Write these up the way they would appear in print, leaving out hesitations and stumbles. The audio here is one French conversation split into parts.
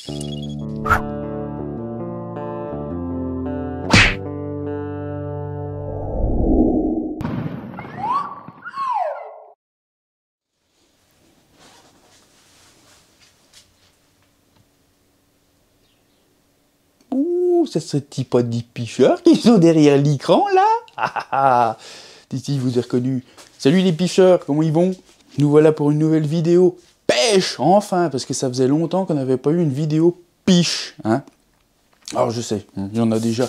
Ouh, ça serait-il pas des picheurs qui sont derrière l'écran, là? Titi, je vous ai reconnu. Salut les picheurs, comment ils vont? Nous voilà pour une nouvelle vidéo pêche, enfin, parce que ça faisait longtemps qu'on n'avait pas eu une vidéo piche, hein. Alors je sais, il y en a déjà,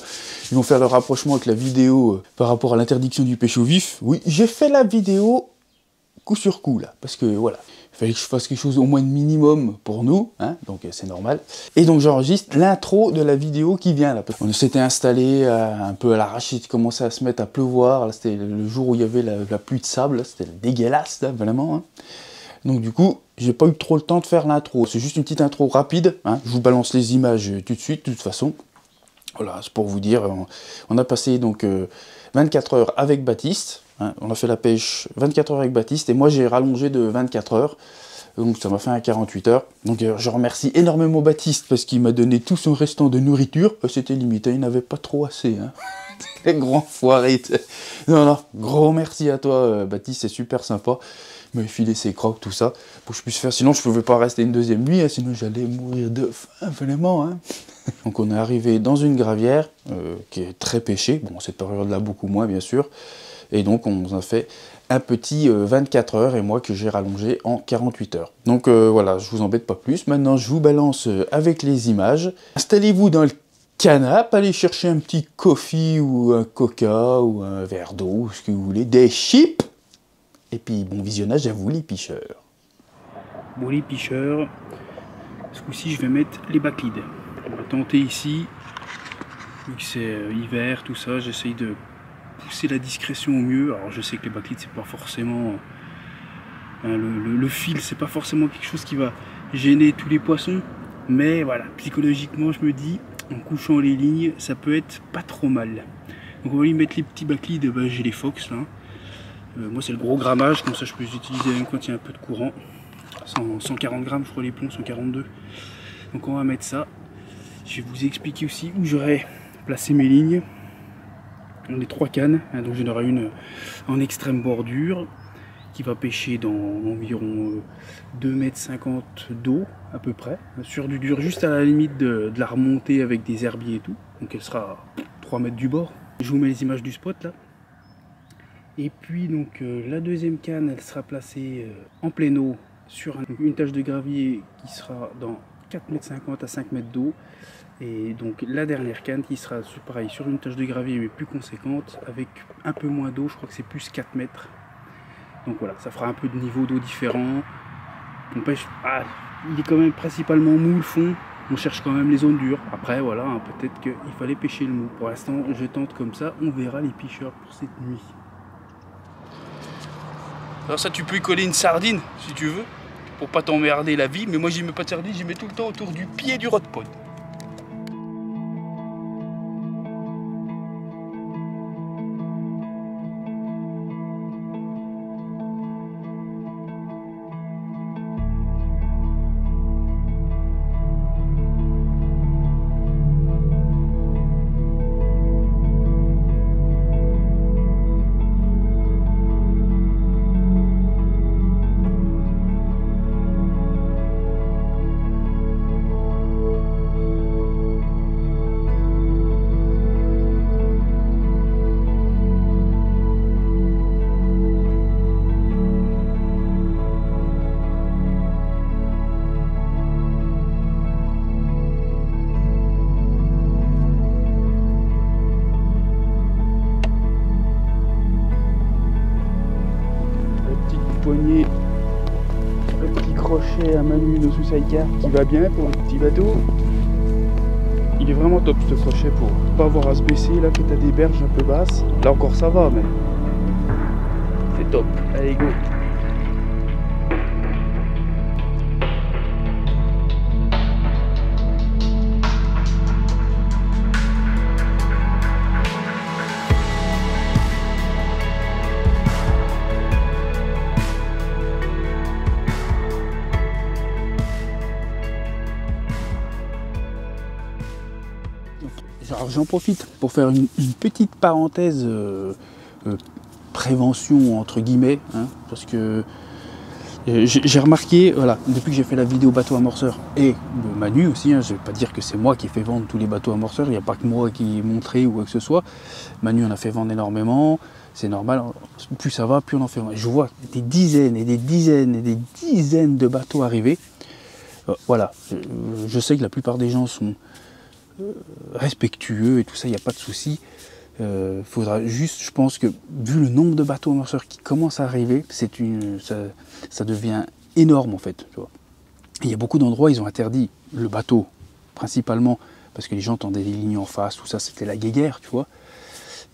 ils vont faire le rapprochement avec la vidéo par rapport à l'interdiction du pêche au vif. Oui, j'ai fait la vidéo coup sur coup, là, parce que voilà, il fallait que je fasse quelque chose au moins de minimum pour nous, hein, donc c'est normal. Et donc j'enregistre l'intro de la vidéo qui vient, là. On s'était installé un peu à l'arrache, il commençait à se mettre à pleuvoir, là, c'était le jour où il y avait la pluie de sable, c'était dégueulasse, là, vraiment, hein. Donc du coup, j'ai pas eu trop le temps de faire l'intro, c'est juste une petite intro rapide, hein. Je vous balance les images tout de suite, de toute façon. Voilà, c'est pour vous dire, on a passé donc 24 heures avec Baptiste, hein, on a fait la pêche 24 heures avec Baptiste, et moi j'ai rallongé de 24 heures, donc ça m'a fait un 48 heures. Donc je remercie énormément Baptiste, parce qu'il m'a donné tout son restant de nourriture, c'était limité, il n'avait pas trop assez, hein. Les grands foirés. Non, non, gros merci à toi Baptiste, c'est super sympa. Il m'a filé ses crocs, tout ça, pour que je puisse faire, sinon je pouvais pas rester une deuxième nuit, hein, sinon j'allais mourir de faim, vraiment, hein. Donc on est arrivé dans une gravière, qui est très pêchée, bon cette période-là beaucoup moins bien sûr, et donc on a fait un petit 24 heures, et moi que j'ai rallongé en 48 heures. Donc voilà, je vous embête pas plus, maintenant je vous balance avec les images. Installez-vous dans le canapé, allez chercher un petit coffee, ou un coca, ou un verre d'eau, ce que vous voulez, des chips. Et puis, bon visionnage à vous les picheurs. Bon les picheurs, ce coup-ci je vais mettre les backlids. On va tenter ici, vu que c'est hiver, tout ça, j'essaye de pousser la discrétion au mieux. Alors je sais que les backlids c'est pas forcément... Hein, le fil c'est pas forcément quelque chose qui va gêner tous les poissons. Mais voilà, psychologiquement je me dis, en couchant les lignes, ça peut être pas trop mal. Donc on va lui mettre les petits backlids, bah, j'ai les Fox là. Moi c'est le gros grammage, comme ça je peux les utiliser même quand il y a un peu de courant. 140 grammes, je crois les plombs, 142. Donc on va mettre ça. Je vais vous expliquer aussi où j'aurais placé mes lignes. On est 3 cannes, hein, donc j'en aurai une en extrême bordure qui va pêcher dans environ 2,50 m d'eau à peu près. Sur du dur, juste à la limite de la remontée avec des herbiers et tout. Donc elle sera à 3 mètres du bord. Je vous mets les images du spot là. Et puis donc la deuxième canne, elle sera placée en pleine eau sur une tache de gravier qui sera dans 4,50 m à 5 mètres d'eau. Et donc la dernière canne qui sera pareil sur une tache de gravier mais plus conséquente avec un peu moins d'eau, je crois que c'est plus 4 mètres. Donc voilà, ça fera un peu de niveau d'eau différent. On pêche, il est quand même principalement mou le fond, on cherche quand même les zones dures. Après voilà, hein, peut-être qu'il fallait pêcher le mou. Pour l'instant je tente comme ça, on verra les picheurs pour cette nuit. Alors ça tu peux y coller une sardine si tu veux, pour pas t'emmerder la vie, mais moi j'y mets pas de sardine, j'y mets tout le temps autour du pied du rod pod. Poignet, le petit crochet à Manu de sous-sidecar qui va bien pour le petit bateau. Il est vraiment top ce crochet pour pas avoir à se baisser là que t'as des berges un peu basses. Là encore ça va mais c'est top. Allez go. Alors j'en profite pour faire une petite parenthèse prévention entre guillemets, hein, parce que j'ai remarqué, voilà, depuis que j'ai fait la vidéo bateau amorceur et de Manu aussi, hein, je ne vais pas dire que c'est moi qui ai fait vendre tous les bateaux amorceurs, il n'y a pas que moi qui ai montré ou quoi que ce soit. Manu en a fait vendre énormément, c'est normal, plus ça va, plus on en fait vendre. Je vois des dizaines et des dizaines et des dizaines de bateaux arriver. Voilà, je sais que la plupart des gens sont respectueux et tout ça, il n'y a pas de souci. Faudra juste, je pense que vu le nombre de bateaux amorceurs qui commencent à arriver, ça devient énorme en fait. Tu vois. Il y a beaucoup d'endroits, ils ont interdit le bateau, principalement parce que les gens tendaient des lignes en face, tout ça, c'était la guéguerre, tu vois.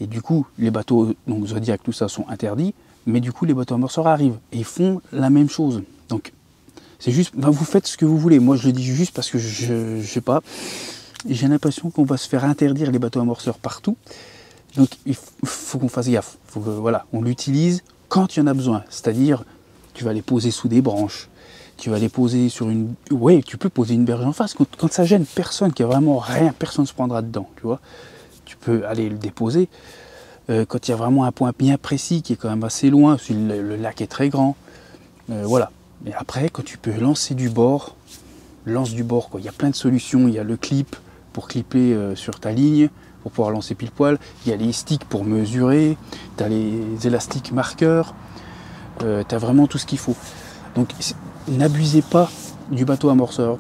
Et du coup, les bateaux, donc Zodiac, tout ça, sont interdits, mais du coup, les bateaux amorceurs arrivent et ils font la même chose. Donc, c'est juste, ben, vous faites ce que vous voulez. Moi, je le dis juste parce que je sais pas, j'ai l'impression qu'on va se faire interdire les bateaux amorceurs partout. Donc il faut qu'on fasse gaffe. Faut que, voilà, on l'utilise quand il y en a besoin. C'est-à-dire, tu vas les poser sous des branches, tu vas les poser sur une... Ouais, tu peux poser une berge en face. Quand ça gêne personne, qu'il n'y a vraiment rien, personne ne se prendra dedans, tu vois. Tu peux aller le déposer. Quand il y a vraiment un point bien précis qui est quand même assez loin, si le lac est très grand, voilà. Et après, quand tu peux lancer du bord, lance du bord, quoi. Il y a plein de solutions. Il y a le clip pour clipper sur ta ligne, pour pouvoir lancer pile poil. Il y a les sticks pour mesurer, tu as les élastiques marqueurs, tu as vraiment tout ce qu'il faut. Donc n'abusez pas du bateau amorceur.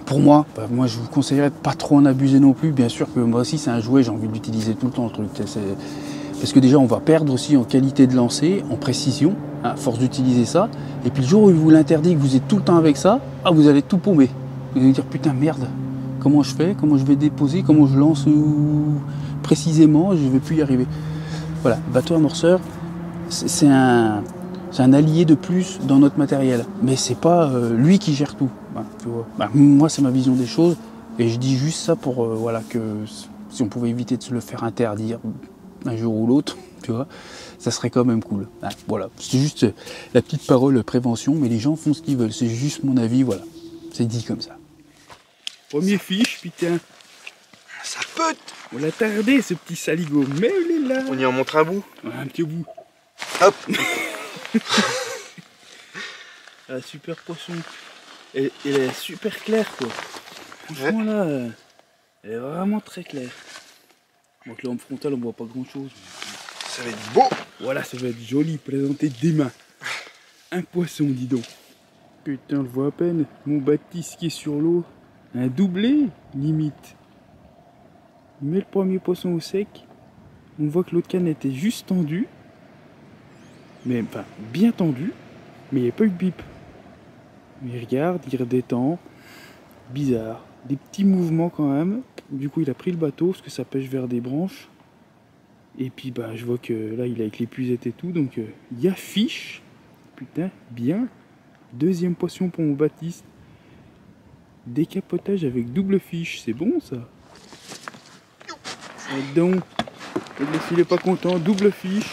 Pour moi, moi je vous conseillerais de pas trop en abuser non plus. Bien sûr que moi aussi c'est un jouet, j'ai envie de l'utiliser tout le temps le truc. Parce que déjà on va perdre aussi en qualité de lancer, en précision, hein, à force d'utiliser ça. Et puis le jour où il vous l'interdit, que vous êtes tout le temps avec ça, ah, vous allez tout paumer. Vous allez dire putain merde. Comment je fais, comment je vais déposer, comment je lance précisément, je ne vais plus y arriver. Voilà, bateau amorceur, c'est un allié de plus dans notre matériel. Mais c'est pas lui qui gère tout. Voilà, tu vois. Bah, moi, c'est ma vision des choses. Et je dis juste ça pour voilà, que si on pouvait éviter de se le faire interdire un jour ou l'autre, tu vois, ça serait quand même cool. Ah, voilà, c'est juste la petite parole prévention, mais les gens font ce qu'ils veulent. C'est juste mon avis, voilà. C'est dit comme ça. Premier fiche, putain. Ça peut. On l'a tardé ce petit saligo, mais il est là. On y en montre un bout. Ouais, un petit bout. Hop. Ah, super poisson. Elle est super claire quoi. Franchement ouais. Là, elle est vraiment très claire. Donc là en frontal on voit pas grand chose. Ça va être beau. Voilà, ça va être joli, présenté des mains. Un poisson dis donc. Putain, on le voit à peine. Mon Baptiste qui est sur l'eau. Un doublé, limite. Il met le premier poisson au sec. On voit que l'autre canne était juste tendue. Mais enfin, bien tendue. Mais il n'y a pas eu de bip. Il regarde, il redétend. Bizarre. Des petits mouvements quand même. Du coup, il a pris le bateau parce que ça pêche vers des branches. Et puis, bah, je vois que là, il est avec l'épuisette et tout. Donc, il y a fiche. Putain, bien. Deuxième poisson pour mon Baptiste. Décapotage avec double fiche, c'est bon ça. Et donc, s'il n'est pas content, double fiche.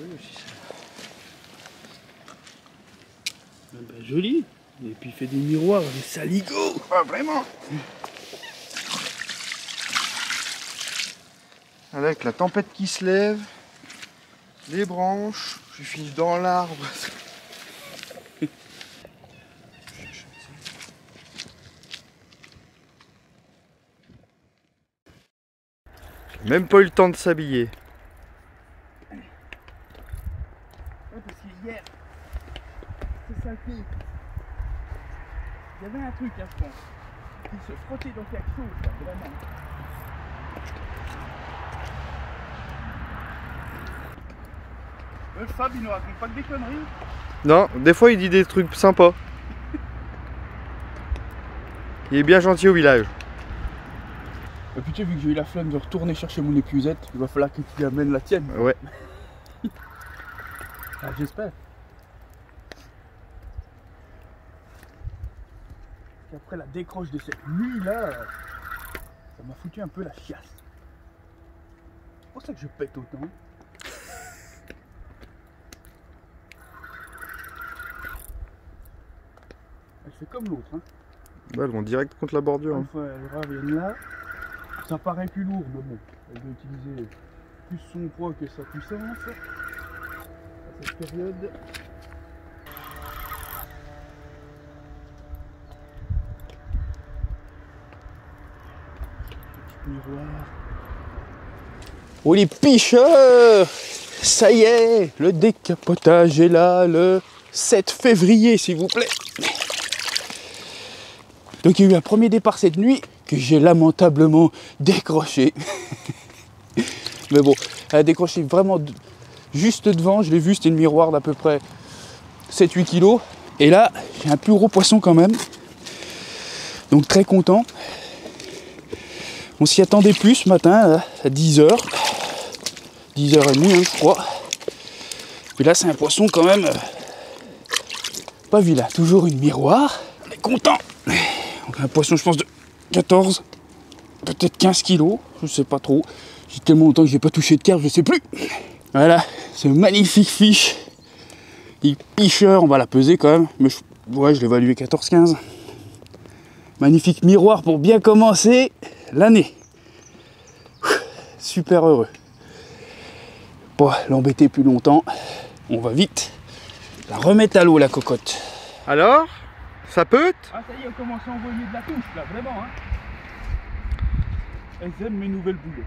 Ah bah, joli. Et puis il fait des miroirs, des saligots. Ah, vraiment. Avec la tempête qui se lève, les branches, je finis dans l'arbre. Même pas eu le temps de s'habiller. Ouais, parce que hier, c'est ça qui... Il y avait un truc, hein, je pense, qui se frottait dans quelque chose, là, vraiment. Fab, il nous raconte pas que des conneries. Non, des fois il dit des trucs sympas. Il est bien gentil au village. Et puis tu sais, vu que j'ai eu la flemme de retourner chercher mon épuisette, il va falloir que tu amènes la tienne. Ouais. Ah, j'espère. Et après la décroche de cette nuit là, ça m'a foutu un peu la chiasse. C'est pour ça que je pète autant. fait comme l'autre. Hein. Bah, elles vont direct contre la bordure. Une fois elles reviennent là, ça paraît plus lourd, mais bon, elle doit utiliser plus son poids que sa puissance à cette période. Petit miroir. Oh les picheurs! Ça y est, le décapotage est là, le 7 février s'il vous plaît. Donc il y a eu un premier départ cette nuit que j'ai lamentablement décroché. Mais bon, elle a décroché vraiment juste devant, je l'ai vu, c'était une miroir d'à peu près 7-8 kg. Et là, j'ai un plus gros poisson quand même. Donc très content. On s'y attendait plus ce matin, à 10h. 10h30 hein, je crois. Et là c'est un poisson quand même pas vilain. Toujours une miroir. On est content. Donc un poisson je pense de 14, peut-être 15 kilos, je sais pas trop. J'ai tellement longtemps que j'ai pas touché de carpe, je sais plus. Voilà, ce magnifique fiche. Il picheur, on va la peser quand même. Mais ouais, je l'ai évalué 14-15. Magnifique miroir pour bien commencer l'année. Super heureux. Pour l'embêter plus longtemps, on va vite la remettre à l'eau la cocotte. Alors, ça peut? Ah ça y est, on commence à envoyer de la touche là, vraiment hein. Elles aiment mes nouvelles boulettes.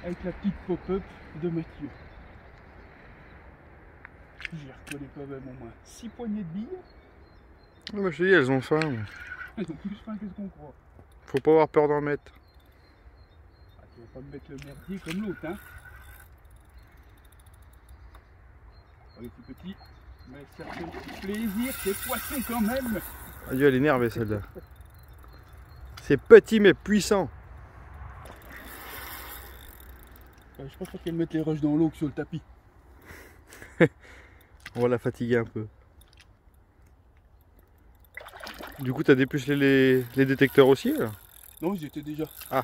Avec la petite pop-up de Mathieu. J'ai recollé quand même au moins 6 poignées de billes. Ah bah, je te dis, elles ont faim. Elles ont plus faim que ce qu'on croit. Faut pas avoir peur d'en mettre. Ah, tu vas pas me mettre le merdier comme l'autre hein. Les petits petits, mais ça fait plaisir, ces poissons quand même. Adieu, elle est énervée celle-là. C'est petit mais puissant. Je préfère qu'elle mette les rushs dans l'eau que sur le tapis. On va la fatiguer un peu. Du coup, t'as dépucelé les détecteurs aussi là? Non, ils étaient déjà. Ah.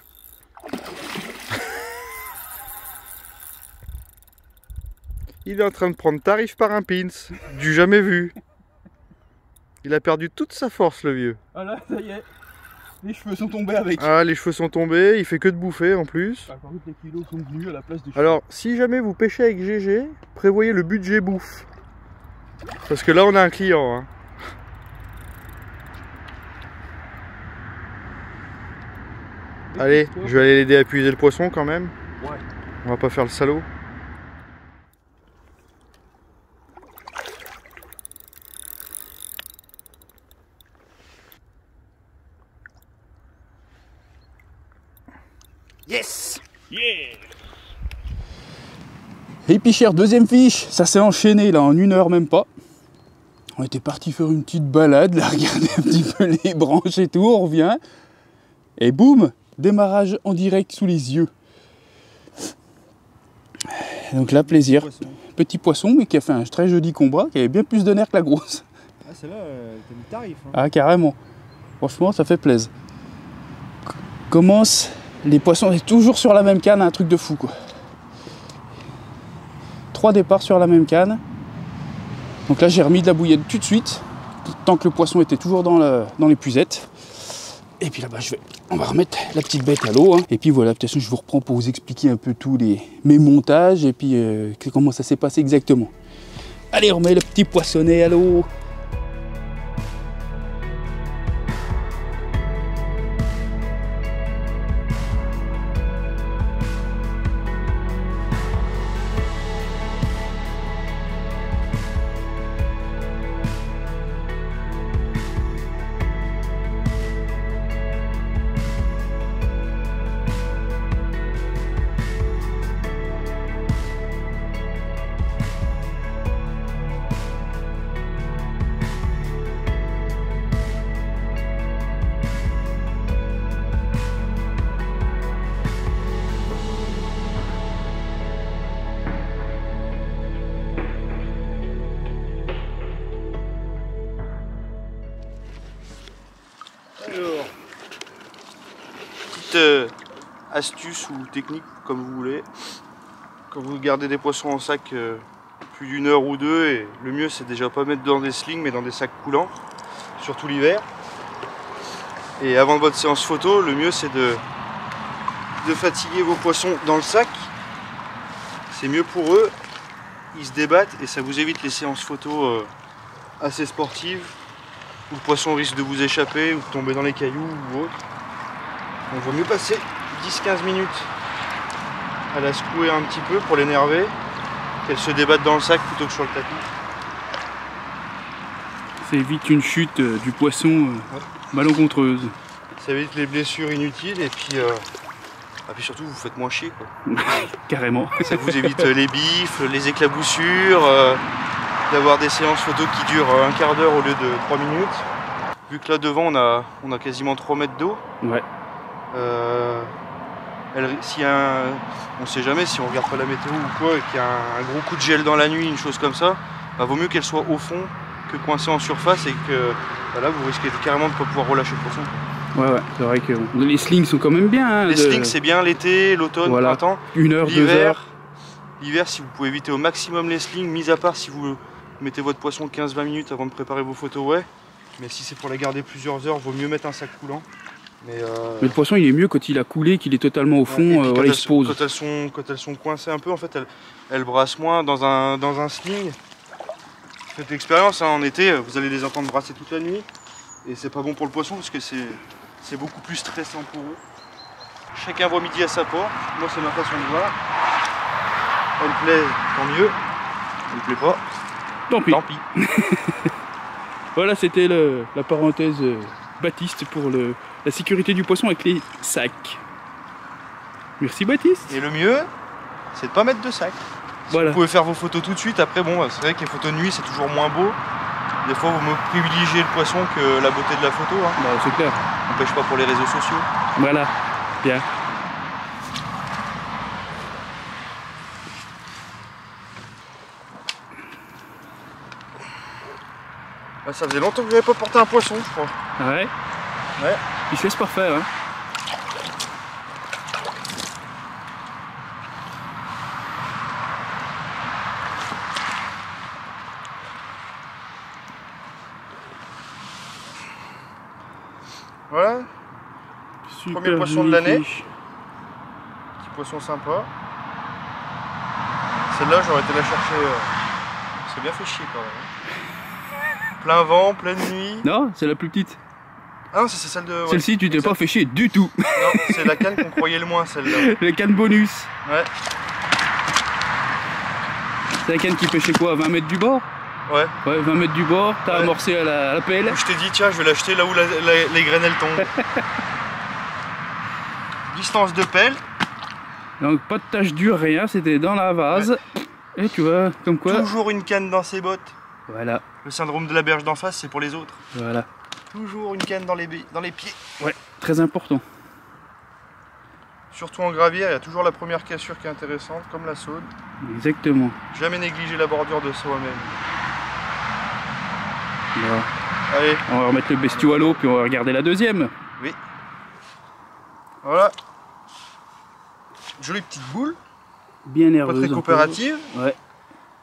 Il est en train de prendre tarif par un pins, du jamais vu. Il a perdu toute sa force le vieux. Ah là, ça y est, les cheveux sont tombés avec. Ah, les cheveux sont tombés, il fait que de bouffer en plus. Ah, par contre, les kilos sont venus à la place des cheveux. Alors, si jamais vous pêchez avec GG, prévoyez le budget bouffe. Parce que là, on a un client. Hein. Allez, je vais aller l'aider à puiser le poisson quand même. Ouais. On va pas faire le salaud. Yes! Yeah! Et puis cher, deuxième fiche, ça s'est enchaîné là en 1 heure même pas. On était parti faire une petite balade, là, regarder un petit peu les branches et tout, on revient. Et boum, démarrage en direct sous les yeux. Donc là, plaisir. Petit poisson, mais qui a fait un très joli combat, qui avait bien plus de nerfs que la grosse. Ah, celle-là, t'as mis tarif. Hein. Ah, carrément. Franchement, ça fait plaisir. Commence, les poissons, c'est toujours sur la même canne, un truc de fou, quoi. 3 départs sur la même canne. Donc là, j'ai remis de la bouillette tout de suite, tant que le poisson était toujours dans l'épuisette. Et puis là-bas, on va remettre la petite bête à l'eau. Hein. Et puis voilà, de toute façon, je vous reprends pour vous expliquer un peu tous mes montages et puis comment ça s'est passé exactement. Allez, on remet le petit poissonnet à l'eau. Alors, petite astuce ou technique, comme vous voulez. Quand vous gardez des poissons en sac plus d'1 heure ou 2, et le mieux c'est déjà pas mettre dans des slings mais dans des sacs coulants. surtout l'hiver. Et avant votre séance photo, le mieux c'est de fatiguer vos poissons dans le sac. C'est mieux pour eux, ils se débattent et ça vous évite les séances photo assez sportives où le poisson risque de vous échapper ou de tomber dans les cailloux ou autre. Donc il vaut mieux passer 10-15 minutes à la secouer un petit peu pour l'énerver, qu'elle se débatte dans le sac plutôt que sur le tapis. Ça évite une chute du poisson malencontreuse. Ça évite les blessures inutiles et puis surtout vous faites moins chier, quoi. Carrément. Ça vous évite les bifs, les éclaboussures, d'avoir des séances photo qui durent un quart d'heure au lieu de 3 minutes. Vu que là devant on a quasiment 3 mètres d'eau. Ouais. On sait jamais si on regarde pas la météo ou quoi et qu'il y a un gros coup de gel dans la nuit, une chose comme ça, bah, vaut mieux qu'elle soit au fond que coincée en surface et que bah là vous risquez carrément de ne pas pouvoir relâcher le poisson. Ouais, c'est vrai que les slings sont quand même bien. Hein, les slings c'est bien l'été, l'automne, voilà. le printemps. 1 heure, 2 heures. L'hiver, si vous pouvez éviter au maximum les slings, mis à part si vous mettez votre poisson 15-20 minutes avant de préparer vos photos, ouais. Mais si c'est pour la garder plusieurs heures, vaut mieux mettre un sac coulant. Mais le poisson il est mieux quand il a coulé, qu'il est totalement au fond, voilà, il se pose. Quand elles sont coincées un peu, en fait, elles brassent moins dans un sling. Faites l'expérience, hein, en été, vous allez les entendre brasser toute la nuit. Et c'est pas bon pour le poisson parce que c'est beaucoup plus stressant pour eux. Chacun voit midi à sa porte. Moi, c'est ma façon de voir. Elle me plaît, tant mieux. Elle me plaît pas. Tant pis. Tant pis. Voilà, c'était la parenthèse Baptiste pour la sécurité du poisson avec les sacs. Merci Baptiste. Et le mieux, c'est de pas mettre de sac. Si voilà. Vous pouvez faire vos photos tout de suite. Après, bon, c'est vrai que les photos de nuit, c'est toujours moins beau. Des fois, vous me privilégiez le poisson que la beauté de la photo. Hein. Bah, c'est clair. On pêche pas pour les réseaux sociaux. Voilà, bien. Là, ça faisait longtemps que vous n'avez pas porté un poisson, je crois. Ouais. Ouais. Il se laisse pas faire, hein. Voilà. Super Premier poisson de l'année. fiche. Petit poisson sympa. Celle-là, j'aurais été la chercher. C'est bien fait chier quand même. Plein vent, pleine nuit. Non, c'est la plus petite. Ah non, c'est celle de. Ouais. Celle-ci, tu t'es pas fait chier du tout. Non, c'est la canne qu'on croyait le moins, celle-là. La canne bonus. Ouais. C'est la canne qui pêchait quoi, à 20 mètres du bord? Ouais. Ouais, 20 mètres du bord, t'as amorcé à la pelle. Je t'ai dit, tiens, je vais l'acheter là où les graines elles tombent. Distance de pelle. Donc pas de tache dure, rien, c'était dans la vase. Ouais. Et tu vois, comme quoi. Toujours une canne dans ses bottes. Voilà. Le syndrome de la berge d'en face, c'est pour les autres. Voilà. Toujours une canne dans les pieds. Ouais, très important. Surtout en gravière, il y a toujours la première cassure qui est intéressante, comme la saude. Exactement. Jamais négliger la bordure de soi-même. Voilà. Allez. On va remettre le bestiau à l'eau, puis on va regarder la deuxième. Oui. Voilà. Jolie petite boule. Bien nerveuse. Pas très coopérative. Ouais.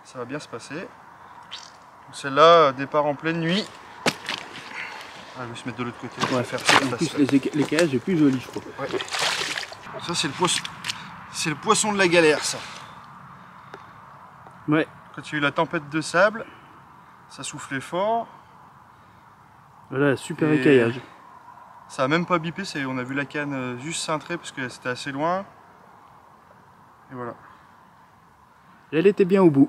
Ça va bien se passer. Celle-là, départ en pleine nuit. Ah, je vais se mettre de l'autre côté. On va faire ça. En plus, les cages est plus joli, je crois. Ouais. Ça, c'est le poisson. C'est le poisson de la galère, ça. Ouais. Quand il y a eu la tempête de sable, ça soufflait fort. Voilà, super Et écaillage. Ça a même pas bipé, on a vu la canne juste cintrer parce que c'était assez loin. Et voilà. Elle était bien au bout.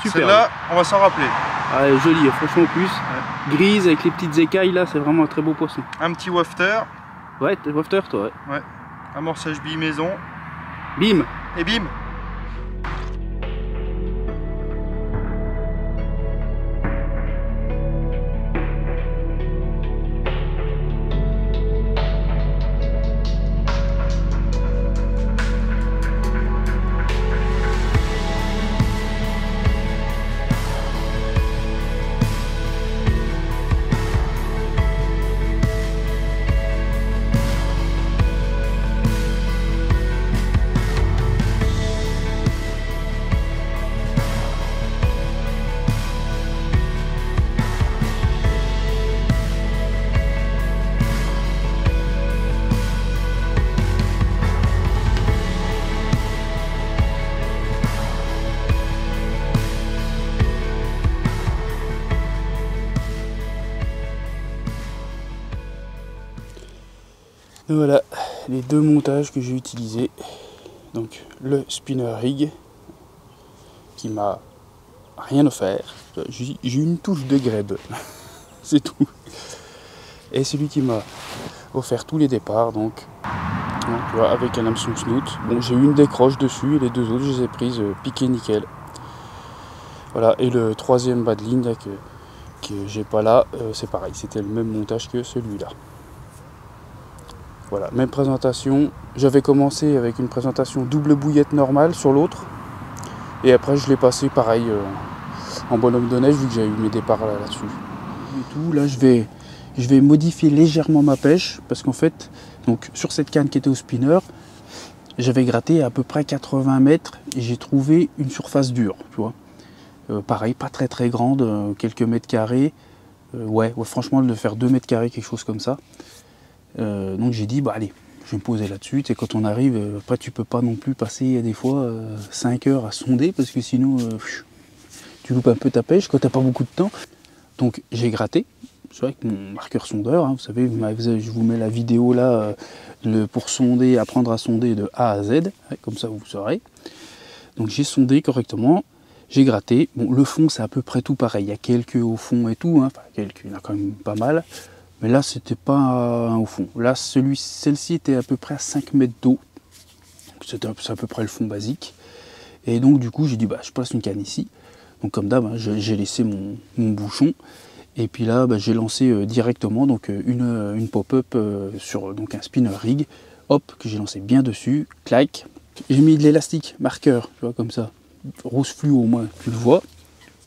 Super. Celle-là, on va s'en rappeler. Ah, elle est jolie, franchement, en plus. Ouais. Grise avec les petites écailles là, c'est vraiment un très beau poisson. Un petit wafter. Ouais, t'es wafter toi, ouais. Ouais. Amorçage bille maison. Bim. Et bim. Et voilà les deux montages que j'ai utilisés. Donc le spinner rig qui m'a rien offert. J'ai eu une touche de grèbe, c'est tout. Et celui qui m'a offert tous les départs, donc tu vois, avec un hameçon snoot. Bon, j'ai eu une décroche dessus et les deux autres je les ai prises piqué nickel. Voilà, et le troisième bas de ligne là, que j'ai pas là, c'est pareil, c'était le même montage que celui-là. Voilà, même présentation. J'avais commencé avec une présentation double bouillette normale sur l'autre. Et après je l'ai passé pareil en bonhomme de neige vu que j'avais eu mes départs là-dessus. Et tout, là je vais modifier légèrement ma pêche parce qu'en fait, donc sur cette canne qui était au spinner, j'avais gratté à peu près 80 mètres et j'ai trouvé une surface dure, tu vois. Pareil, pas très grande, quelques mètres carrés. Ouais, franchement, de faire 2 mètres carrés, quelque chose comme ça. Donc j'ai dit, bah allez, je vais me poser là-dessus. Et quand on arrive, après tu peux pas non plus passer des fois 5 heures à sonder parce que sinon tu loupes un peu ta pêche quand t'as pas beaucoup de temps. Donc j'ai gratté, c'est vrai que mon marqueur sondeur, hein, vous savez, je vous mets la vidéo là pour sonder, apprendre à sonder de A à Z, hein, comme ça vous saurez. Donc j'ai sondé correctement. J'ai gratté. Bon, le fond, c'est à peu près tout pareil. Il y a quelques au fond et tout. Hein. Enfin, quelques, il y en a quand même pas mal. Mais là, c'était pas un au fond. Là, celle-ci était à peu près à 5 mètres d'eau. C'est à peu près le fond basique. Et donc, du coup, j'ai dit, bah, je place une canne ici. Donc, comme d'hab, hein, j'ai laissé mon bouchon. Et puis là, bah, j'ai lancé directement donc, une pop-up sur donc, un spinner rig. Hop, que j'ai lancé bien dessus. Clac. J'ai mis de l'élastique marqueur, tu vois, comme ça. Rose fluo, au moins tu le vois,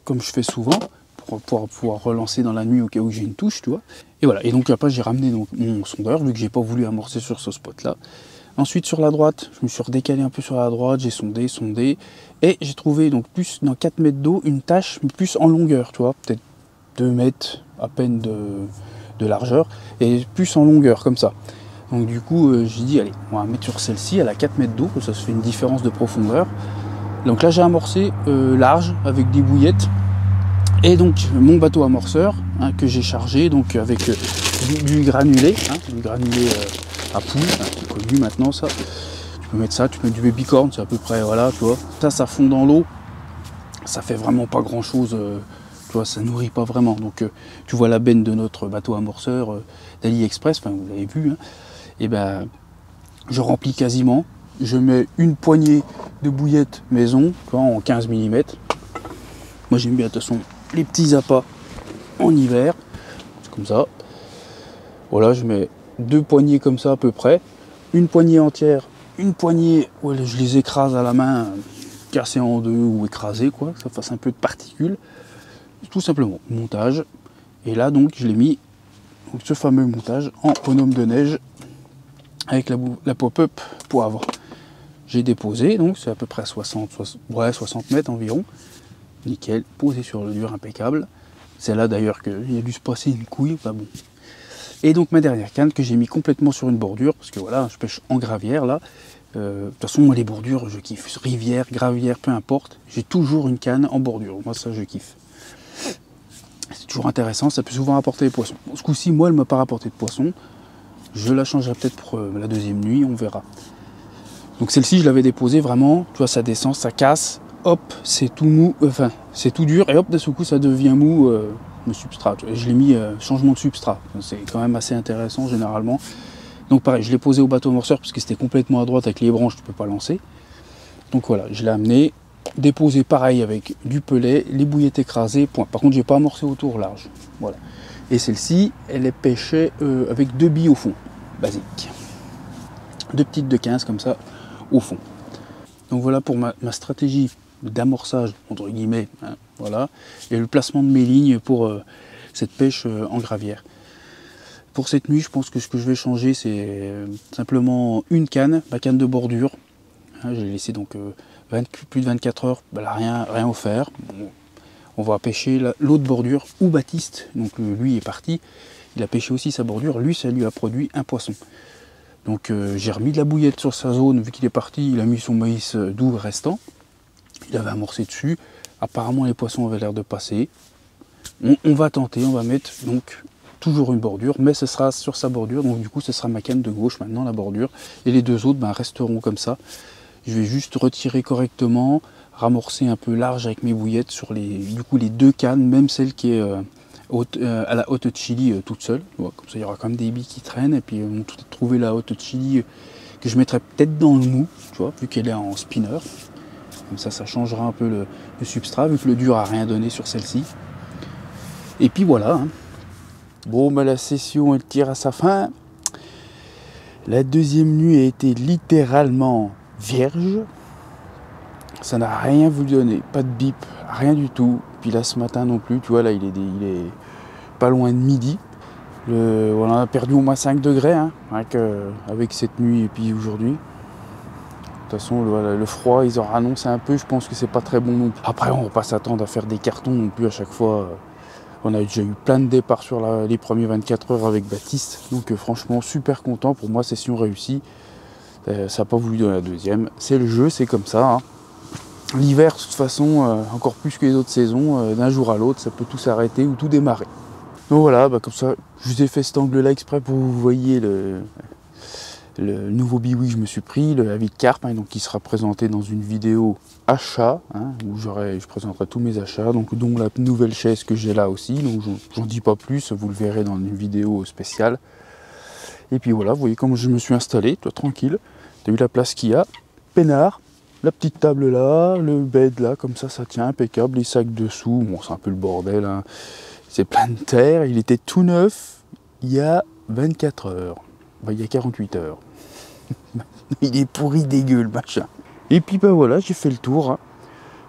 comme je fais souvent, pour pouvoir relancer dans la nuit au cas où j'ai une touche, tu vois. Et voilà, et donc après j'ai ramené donc mon sondeur, vu que j'ai pas voulu amorcer sur ce spot là. Ensuite sur la droite, je me suis redécalé un peu sur la droite, j'ai sondé, et j'ai trouvé donc plus dans 4 mètres d'eau une tache plus en longueur, tu vois, peut-être 2 mètres à peine de largeur, et plus en longueur comme ça. Donc du coup j'ai dit allez, on va mettre sur celle-ci, elle a 4 mètres d'eau, ça se fait une différence de profondeur. Donc là j'ai amorcé large avec des bouillettes et donc mon bateau amorceur hein, que j'ai chargé donc avec du granulé, hein, du granulé à poule, hein, c'est connu maintenant ça. Tu peux mettre ça, tu peux mettre du babycorn, c'est à peu près voilà, tu vois. Ça fond dans l'eau, ça fait vraiment pas grand chose, tu vois, ça nourrit pas vraiment. Donc tu vois la benne de notre bateau amorceur d'AliExpress, enfin vous l'avez vu, hein, et ben je remplis quasiment. Je mets une poignée de bouillettes maison en 15 mm. Moi j'aime bien de toute façon les petits appâts en hiver. C'est comme ça. Voilà, je mets 2 poignées comme ça à peu près. Une poignée entière, une poignée où je les écrase à la main, cassées en deux ou écrasées, quoi, que ça fasse un peu de particules. Tout simplement, montage. Et là donc je l'ai mis, donc, ce fameux montage en bonhomme de neige avec la pop-up poivre. J'ai déposé, donc c'est à peu près 60 mètres environ. Nickel, posé sur le dur, impeccable. C'est là d'ailleurs qu'il a dû se passer une couille, enfin bon. Et donc ma dernière canne que j'ai mis complètement sur une bordure, parce que voilà, je pêche en gravière là. De toute façon, moi les bordures, je kiffe. Rivière, gravière, peu importe. J'ai toujours une canne en bordure, moi ça je kiffe. C'est toujours intéressant, ça peut souvent apporter des poissons. Bon, ce coup-ci, moi elle ne m'a pas rapporté de poissons. Je la changerai peut-être pour la deuxième nuit, on verra. Donc celle-ci, je l'avais déposée vraiment, tu vois, ça descend, ça casse, hop, c'est tout mou, enfin, c'est tout dur, et hop, d'un seul coup, ça devient mou, le substrat. Et je l'ai mis changement de substrat, c'est quand même assez intéressant généralement. Donc pareil, je l'ai posé au bateau amorceur parce que c'était complètement à droite avec les branches, tu peux pas lancer. Donc voilà, je l'ai amené, déposé pareil avec du pelet, les bouillettes écrasées, point. Par contre, j'ai pas amorcé autour large, voilà. Et celle-ci, elle est pêchée avec 2 billes au fond, basique. 2 petites de 15 comme ça, au fond. Donc voilà pour ma stratégie d'amorçage, entre guillemets, hein, voilà, et le placement de mes lignes pour cette pêche en gravière. Pour cette nuit, je pense que ce que je vais changer, c'est simplement une canne, ma canne de bordure. Hein, j'ai laissé donc plus de 24 heures, ben là, rien offert. Bon, on va pêcher l'autre bordure, ou Baptiste, donc lui est parti, il a pêché aussi sa bordure, lui ça lui a produit un poisson. Donc j'ai remis de la bouillette sur sa zone, vu qu'il est parti, il a mis son maïs doux restant. Il avait amorcé dessus. Apparemment les poissons avaient l'air de passer. On va tenter, on va mettre donc toujours une bordure, mais ce sera sur sa bordure, donc du coup ce sera ma canne de gauche maintenant, la bordure, et les deux autres resteront comme ça. Je vais juste retirer correctement, ramorcer un peu large avec mes bouillettes sur les deux cannes, même celle qui est à la Hot Chili toute seule. Ouais, comme ça il y aura quand même des billes qui traînent, et puis on va trouver la Hot Chili que je mettrai peut-être dans le mou, tu vois, vu qu'elle est en spinner. Comme ça changera un peu le substrat, vu que le dur a rien donné sur celle-ci. Et puis voilà. Hein. Bon, la session elle tire à sa fin. La deuxième nuit a été littéralement vierge. Ça n'a rien voulu donner, pas de bip, rien du tout. Puis là ce matin non plus, tu vois, là il est pas loin de midi. On a perdu au moins 5 degrés hein, avec cette nuit et puis aujourd'hui. De toute façon, le froid, ils en annoncent un peu, je pense que c'est pas très bon non plus. Après, on va pas s'attendre à faire des cartons non plus à chaque fois. On a déjà eu plein de départs sur les premiers 24 heures avec Baptiste. Donc franchement, super content. Pour moi, session réussie. Ça n'a pas voulu donner la deuxième. C'est le jeu, c'est comme ça. Hein. L'hiver, de toute façon, encore plus que les autres saisons, d'un jour à l'autre, ça peut tout s'arrêter ou tout démarrer. Donc voilà, comme ça, je vous ai fait cet angle-là exprès pour que vous voyez le nouveau biwi que je me suis pris, le Avid Carp, hein, donc qui sera présenté dans une vidéo achat, hein, où je présenterai tous mes achats, donc dont la nouvelle chaise que j'ai là aussi, donc j'en dis pas plus, vous le verrez dans une vidéo spéciale. Et puis voilà, vous voyez comment je me suis installé, toi tranquille, t'as vu la place qu'il y a, peinard, la petite table là, le bed là, comme ça tient impeccable, les sacs dessous, bon c'est un peu le bordel, hein. C'est plein de terre, il était tout neuf il y a 24 heures. Il y a 48 heures. Il est pourri dégueu le machin. Et puis voilà, j'ai fait le tour. Hein.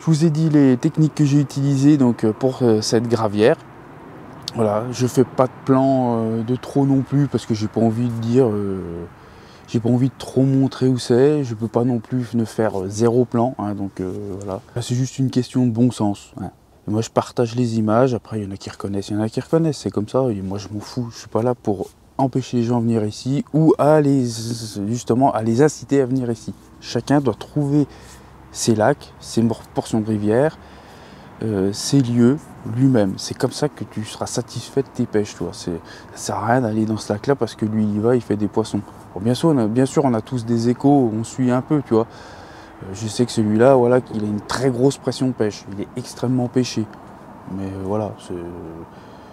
Je vous ai dit les techniques que j'ai utilisées donc, pour cette gravière. Voilà, je fais pas de plan de trop non plus parce que j'ai pas envie de dire... j'ai pas envie de trop montrer où c'est. Je peux pas non plus ne faire zéro plan. Hein, donc voilà. C'est juste une question de bon sens. Hein. Moi je partage les images, après il y en a qui reconnaissent, c'est comme ça, et moi je m'en fous, je suis pas là pour empêcher les gens de venir ici ou justement à les inciter à venir ici. Chacun doit trouver ses lacs, ses portions de rivière, ses lieux lui-même. C'est comme ça que tu seras satisfait de tes pêches, toi. Ça sert à rien d'aller dans ce lac-là parce que lui il y va, il fait des poissons. Bon, bien sûr on a tous des échos, on suit un peu, tu vois. Je sais que celui-là, voilà, qu'il a une très grosse pression de pêche. Il est extrêmement pêché. Mais voilà,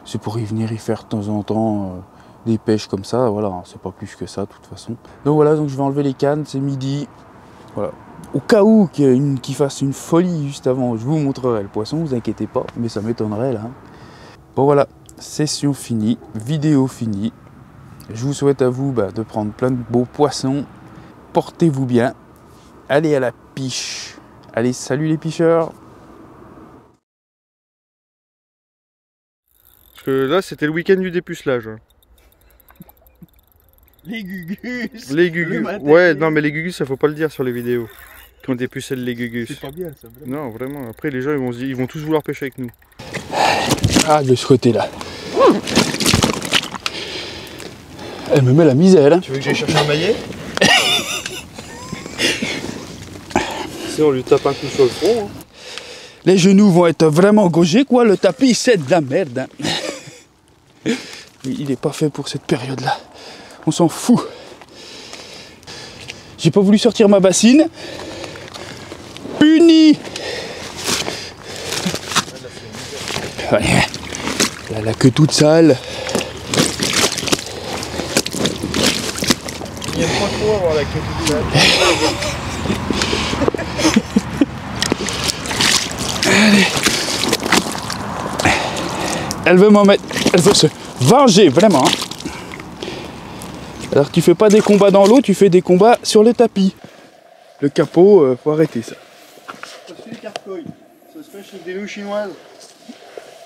c'est pour y venir y faire de temps en temps des pêches comme ça. Voilà, c'est pas plus que ça de toute façon. Donc voilà, donc je vais enlever les cannes, c'est midi. Voilà. Au cas où qu'il fasse une folie juste avant, je vous montrerai le poisson, vous inquiétez pas, mais ça m'étonnerait là. Bon voilà, session finie, vidéo finie. Je vous souhaite à vous de prendre plein de beaux poissons. Portez-vous bien. Allez à la piche. Allez, salut les picheurs. Parce que là, c'était le week-end du dépucelage. Les gugus. Les gugus. Ouais, non, mais les gugus, ça faut pas le dire sur les vidéos. Quand on dépucelle les gugus. C'est pas bien ça. Vraiment. Non, vraiment. Après, les gens, ils vont tous vouloir pêcher avec nous. Ah, de ce côté-là. Elle me met la misère, hein. Tu veux que j'aille chercher un maillet? On lui tape un coup sur le front. Hein. Les genoux vont être vraiment gaugés, quoi. Le tapis, c'est de la merde. Hein. Il n'est pas fait pour cette période-là. On s'en fout. J'ai pas voulu sortir ma bassine. Puni. Ouais. Là, la queue toute sale. Il y a pas trop à avoir la queue toute sale. Allez. Elle veut m'en mettre. Elle veut se venger, vraiment. Alors tu fais pas des combats dans l'eau, tu fais des combats sur le tapis. Le capot, faut arrêter ça. Ça se fait les carpouilles. Ça se fait chez des loups chinoises.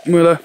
Voilà.